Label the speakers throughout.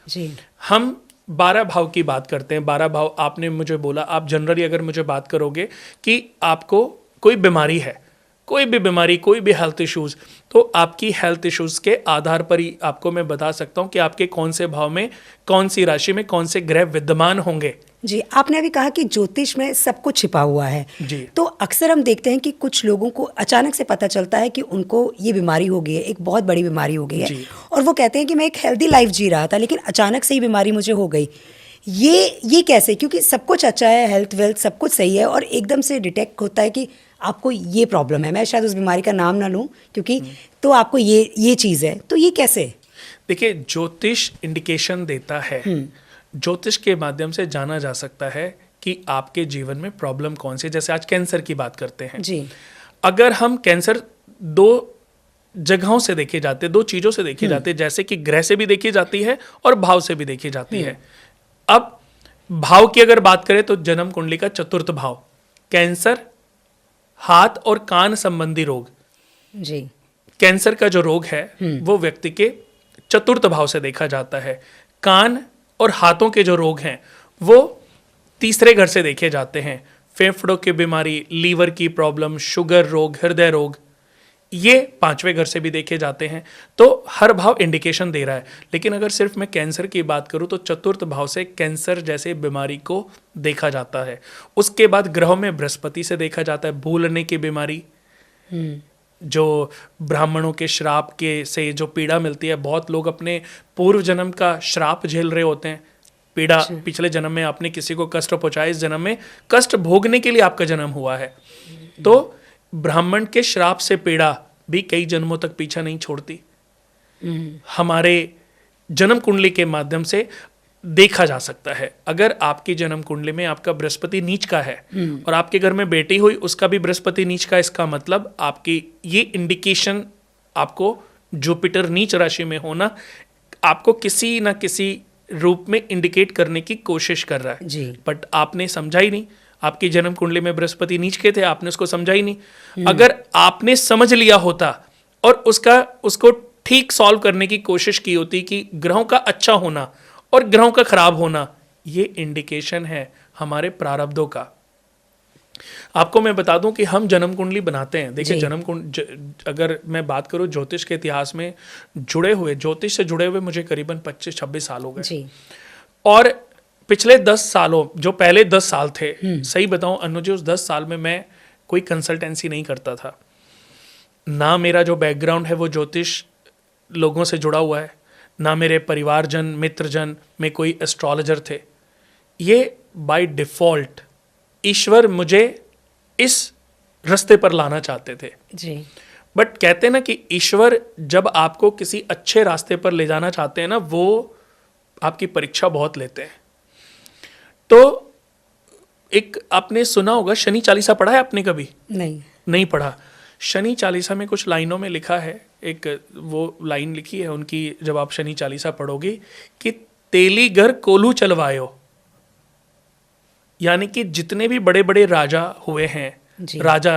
Speaker 1: जी।
Speaker 2: हम 12 भाव की बात करते हैं। 12 भाव आपने मुझे बोला, आप जनरली अगर मुझे बात करोगे कि आपको कोई बीमारी है, कोई भी बीमारी, कोई भी हेल्थ इश्यूज, तो आपकी हेल्थ इश्यूज के आधार पर ही आपको मैं बता सकता हूं कि आपके कौन से भाव में, कौन सी राशि में कौन से ग्रह विद्यमान होंगे।
Speaker 1: जी, आपने अभी कहा कि ज्योतिष में सब कुछ छिपा हुआ है।
Speaker 2: जी।
Speaker 1: तो अक्सर हम देखते हैं कि कुछ लोगों को अचानक से पता चलता है कि उनको ये बीमारी हो गई है, एक बहुत बड़ी बीमारी हो गई है।
Speaker 2: जी।
Speaker 1: और वो कहते हैं कि मैं एक हेल्दी लाइफ जी रहा था, लेकिन अचानक से ही बीमारी मुझे हो गई। ये कैसे? क्योंकि सब कुछ अच्छा है, हेल्थ वेल्थ सब कुछ सही है, और एकदम से डिटेक्ट होता है कि आपको ये प्रॉब्लम है। मैं शायद उस बीमारी का नाम ना लूँ, क्योंकि तो आपको ये चीज़ है, तो ये कैसे?
Speaker 2: देखिए, ज्योतिष इंडिकेशन देता है। ज्योतिष के माध्यम से जाना जा सकता है कि आपके जीवन में प्रॉब्लम कौन सी है। जैसे आज कैंसर की बात करते हैं।
Speaker 1: जी।
Speaker 2: अगर हम कैंसर दो जगहों से देखे जाते, दो चीजों से देखे जाते, जैसे कि ग्रह से भी देखी जाती है और भाव से भी देखी जाती है। अब भाव की अगर बात करें तो जन्म कुंडली का चतुर्थ भाव, कैंसर, हाथ और कान संबंधी रोग।
Speaker 1: जी।
Speaker 2: कैंसर का जो रोग है वो व्यक्ति के चतुर्थ भाव से देखा जाता है। कान और हाथों के जो रोग हैं वो तीसरे घर से देखे जाते हैं। फेफड़ों की बीमारी, लीवर की प्रॉब्लम, शुगर रोग, हृदय रोग, ये पांचवें घर से भी देखे जाते हैं। तो हर भाव इंडिकेशन दे रहा है। लेकिन अगर सिर्फ मैं कैंसर की बात करूं तो चतुर्थ भाव से कैंसर जैसे बीमारी को देखा जाता है। उसके बाद ग्रहों में बृहस्पति से देखा जाता है भूलने की बीमारी, जो ब्राह्मणों के श्राप के से जो पीड़ा मिलती है। बहुत लोग अपने पूर्व जन्म का श्राप झेल रहे होते हैं, पीड़ा। पिछले जन्म में आपने किसी को कष्ट पहुंचाया, इस जन्म में कष्ट भोगने के लिए आपका जन्म हुआ है। तो ब्राह्मण के श्राप से पीड़ा भी कई जन्मों तक पीछा नहीं छोड़ती। हमारे जन्म कुंडली के माध्यम से देखा जा सकता है। अगर आपकी जन्म कुंडली में आपका बृहस्पति नीच का है और आपके घर में बेटी हुई, उसका भी बृहस्पति नीच का, इसका मतलब आपकी ये इंडिकेशन, आपको जुपिटर नीच राशि में होना आपको किसी ना किसी रूप में इंडिकेट करने की कोशिश कर रहा है।
Speaker 1: जी।
Speaker 2: बट आपने समझा ही नहीं। आपकी जन्म कुंडली में बृहस्पति नीच के थे, आपने उसको समझा ही नहीं। अगर आपने समझ लिया होता और उसको ठीक सॉल्व करने की कोशिश की होती कि ग्रहों का अच्छा होना और ग्रहों का खराब होना, ये इंडिकेशन है हमारे प्रारब्धों का। आपको मैं बता दूं कि हम जन्म कुंडली बनाते हैं। देखिए, जन्म कुंडली अगर मैं बात करूं ज्योतिष के इतिहास में ज्योतिष से जुड़े हुए मुझे करीबन 25-26 साल हो गए। और पिछले 10 सालों, जो पहले 10 साल थे, सही बताऊं अनुज, उस 10 साल में मैं कोई कंसल्टेंसी नहीं करता था। ना मेरा जो बैकग्राउंड है वो ज्योतिष लोगों से जुड़ा हुआ है, ना मेरे परिवारजन मित्रजन में कोई एस्ट्रोलॉजर थे। ये बाय डिफॉल्ट ईश्वर मुझे इस रास्ते पर लाना चाहते थे।
Speaker 1: जी।
Speaker 2: बट कहते हैं ना कि ईश्वर जब आपको किसी अच्छे रास्ते पर ले जाना चाहते हैं ना, वो आपकी परीक्षा बहुत लेते हैं। तो एक आपने सुना होगा, शनि चालीसा पढ़ा है आपने कभी? नहीं पढ़ा। शनि चालीसा में कुछ लाइनों में लिखा है, एक वो लाइन लिखी है उनकी, जब आप शनि चालीसा पढ़ोगे, कि तेली घर कोल्हू चलवायो। यानी कि जितने भी बड़े बड़े राजा हुए हैं, राजा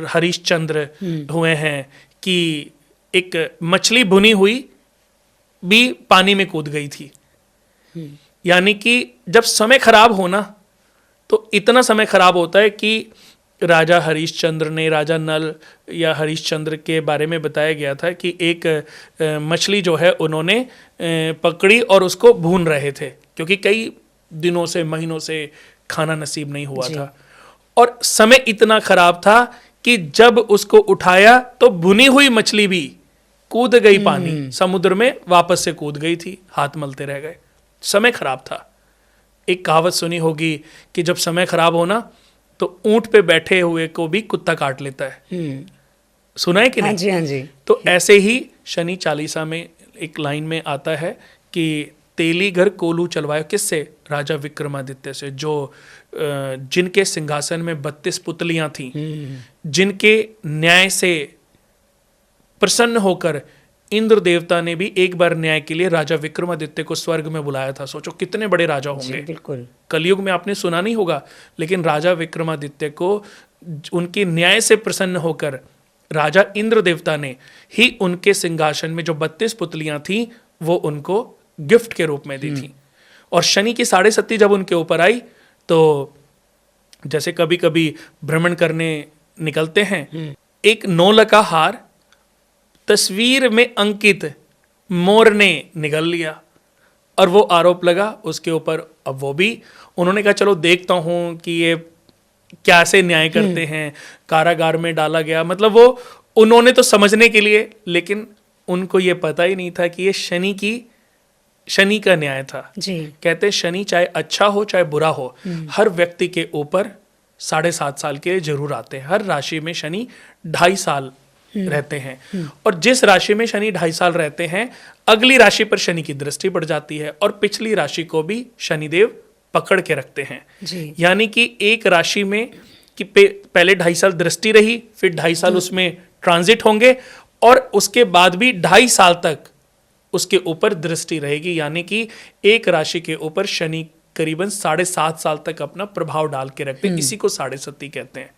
Speaker 2: हरिश्चंद्र हुए हैं, कि एक मछली भुनी हुई भी पानी में कूद गई थी। यानी कि जब समय खराब होना, तो इतना समय खराब होता है कि राजा हरिश्चंद्र ने, राजा नल या हरिश्चंद्र के बारे में बताया गया था कि एक मछली जो है उन्होंने पकड़ी और उसको भून रहे थे, क्योंकि कई दिनों से, महीनों से खाना नसीब नहीं हुआ था। और समय इतना खराब था कि जब उसको उठाया तो भुनी हुई मछली भी कूद गई पानी, समुद्र में वापस से कूद गई थी, हाथ मलते रह गए। समय खराब था। एक कहावत सुनी होगी कि जब समय खराब होना तो ऊंट पे बैठे हुए को भी कुत्ता काट लेता है। सुना है कि नहीं?
Speaker 1: हाँ जी, हाँ जी।
Speaker 2: तो ऐसे ही शनि चालीसा में एक लाइन में आता है कि तेली घर कोल्हू चलवायो। किससे? राजा विक्रमादित्य से, जो जिनके सिंहासन में 32 पुतलियां थीं, जिनके न्याय से प्रसन्न होकर इंद्र देवता ने भी एक बार न्याय के लिए राजा विक्रमादित्य को स्वर्ग में बुलाया था। सोचो कितने बड़े राजा होंगे।
Speaker 1: बिल्कुल।
Speaker 2: कलयुग में आपने सुना नहीं होगा, लेकिन राजा विक्रमादित्य को उनके न्याय से प्रसन्न होकर राजा इंद्र देवता ने ही उनके सिंहासन में जो 32 पुतलियां थीं वो उनको गिफ्ट के रूप में दी थी। और शनि की 7.5 जब उनके ऊपर आई तो जैसे कभी कभी भ्रमण करने निकलते हैं, एक 9 लका हार तस्वीर में अंकित मोर ने निगल लिया और वो आरोप लगा उसके ऊपर। अब वो भी उन्होंने कहा चलो देखता हूं कि ये कैसे न्याय करते हैं, कारागार में डाला गया। मतलब वो उन्होंने तो समझने के लिए, लेकिन उनको ये पता ही नहीं था कि ये शनि का न्याय था।
Speaker 1: जी।
Speaker 2: कहते हैं शनि चाहे अच्छा हो चाहे बुरा हो, हर व्यक्ति के ऊपर 7.5 साल के जरूर आते हैं। हर राशि में शनि 2.5 साल रहते हैं और जिस राशि में शनि 2.5 साल रहते हैं, अगली राशि पर शनि की दृष्टि पड़ जाती है और पिछली राशि को भी शनिदेव पकड़ के रखते हैं।
Speaker 1: जी।
Speaker 2: यानी कि एक राशि में कि पहले 2.5 साल दृष्टि रही, फिर 2.5 साल उसमें ट्रांजिट होंगे और उसके बाद भी 2.5 साल तक उसके ऊपर दृष्टि रहेगी। यानी कि एक राशि के ऊपर शनि करीबन 7.5 साल तक अपना प्रभाव डाल के रखते हैं। इसी को 7.5 कहते हैं।